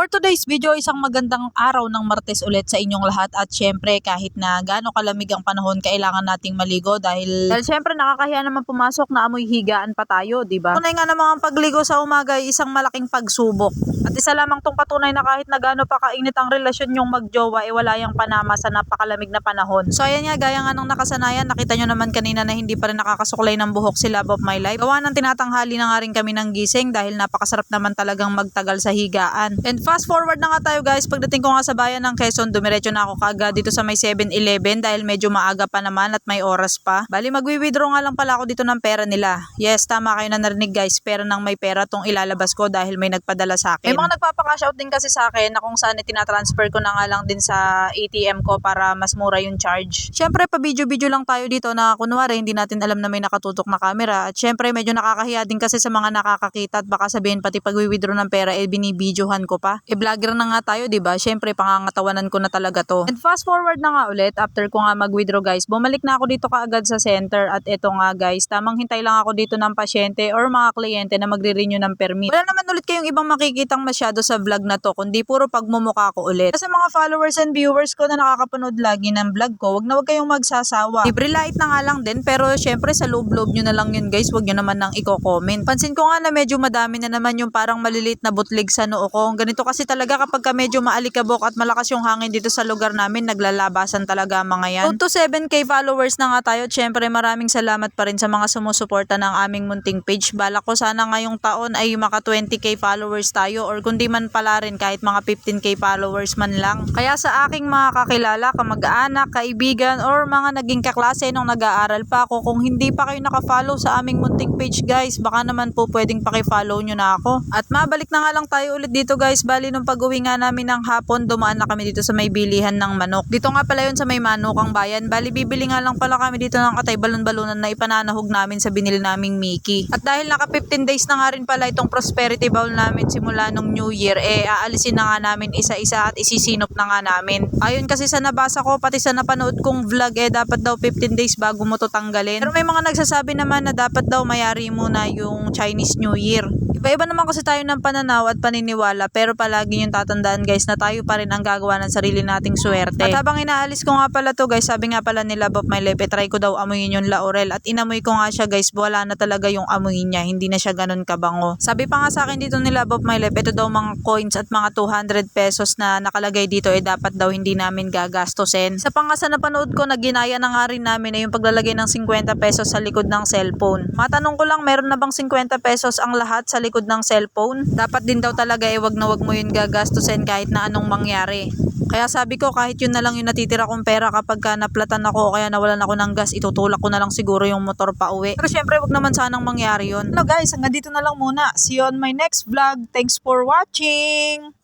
For today's video, isang magandang araw ng Martes ulit sa inyong lahat at syempre kahit na gaano kalamig ang panahon, kailangan nating maligo dahil syempre nakakahiya naman pumasok na amoy higaan pa tayo, di ba? Tunay nga naman ang pagligo sa umaga ay isang malaking pagsubok. At isa lamang tong patunay na kahit na gaano pa kainit ang relasyon yung magjowa, wala yung panama sa napakalamig na panahon. So ayan nga, gaya nga ng nakasanayan, nakita nyo naman kanina na hindi pa rin nakakasuklay ng buhok si Love of My Life. Gawa ng tinatanghali na nga rin kami ng gising dahil napakasarap naman talagang magtagal sa higaan. And fast forward na nga tayo guys, pagdating ko nga sa bayan ng Quezon, dumiretso na ako kaagad dito sa may 7-Eleven dahil medyo maaga pa naman at may oras pa. Bali magwi-withdraw nga lang pala ako dito ng pera nila. Yes, tama kayo na narinig guys, pera ng may pera tong ilalabas ko dahil may nagpadala sa akin. May mga nagpapa-cash out din kasi sa akin na kung saan tinatransfer ko na nga lang din sa ATM ko para mas mura yung charge. Syempre pa video-video lang tayo dito na kunwari hindi natin alam na may nakatutok na camera at syempre medyo nakakahiya din kasi sa mga nakakakita at baka sabihin pati pag-withdraw ng pera binibidyohan ko pa. Vlogger na nga tayo, 'di ba? Syempre pangangatawanan ko na talaga 'to. And fast forward na nga ulit after ko nga mag-withdraw guys. Bumalik na ako dito kaagad sa center at eto nga guys, tamang hintay lang ako dito ng pasyente or mga kliyente na magre-renew ng permit. Wala naman ulit kayong ibang makikitang masyado sa vlog na 'to, kundi puro pagmumukha ko ulit. Sa mga followers and viewers ko na nakakapanood lagi ng vlog ko, wag na wag kayong magsasawa. Libre light na nga lang din, pero syempre sa loob-loob nyo na lang yun guys, wag nyo naman nang i-comment. Pansin ko nga na medyo madami na naman yung parang maliliit na butlig sa noo ko. Ganito kasi talaga kapag ka medyo maalikabok at malakas yung hangin dito sa lugar namin, naglalabasan talaga mga yan. Kung to 7K followers na nga tayo, syempre maraming salamat pa rin sa mga sumusuporta ng aming munting page. Balak ko sana ngayong taon ay maka 20K followers tayo or kundi man pala rin kahit mga 15K followers man lang. Kaya sa aking mga kakilala, kamag-anak, kaibigan or mga naging kaklase nung nag-aaral pa ako, kung hindi pa kayo naka-follow sa aming munting page guys, baka naman po pwedeng paki-follow nyo na ako. At mabalik na nga lang tayo ulit dito guys. Bali nung pag-uwi nga namin ng hapon, dumaan na kami dito sa may bilihan ng manok. Dito nga pala yun sa may Manukang Bayan. Bali bibili nga lang pala kami dito ng katay balon-balunan na ipananahog namin sa binili naming Mickey. At dahil naka 15 days na nga rin pala itong prosperity bowl namin simula nung New Year, aalisin na nga namin isa-isa at isisinop na nga namin. Ayun kasi sa nabasa ko, pati sa napanood kong vlog, dapat daw 15 days bago mo to tanggalin. Pero may mga nagsasabi naman na dapat daw mayari muna yung Chinese New Year. Iba-iba naman kasi tayo ng pananaw at paniniwala, pero palagi yung tatandaan guys na tayo pa rin ang gagawa ng sarili nating swerte. At habang inaalis ko nga pala to guys, sabi nga pala ni Love of My Life, try ko daw amuyin yung laurel at inamoy ko nga siya guys, wala na talaga yung amoy niya, hindi na siya ganun kabango. Sabi pa nga sa akin dito ni Love of My Life, ito daw mga coins at mga 200 pesos na nakalagay dito dapat daw hindi namin gagastusin. Sa pangasa na panood ko, naginaya na nga rin namin yung paglalagay ng 50 pesos sa likod ng cellphone. Matanong ko lang, meron na bang 50 pesos ang lahat sa likod ng cellphone? Dapat din daw talaga wag na wag mo yun gagastusin kahit na anong mangyari. Kaya sabi ko kahit yun na lang yung natitira kong pera kapag ka naplatan ako o kaya nawalan ako ng gas, itutulak ko na lang siguro yung motor pa uwi. Pero syempre wag naman sanang mangyari yun. Hello guys, hanggang dito na lang muna. See you on my next vlog. Thanks for watching!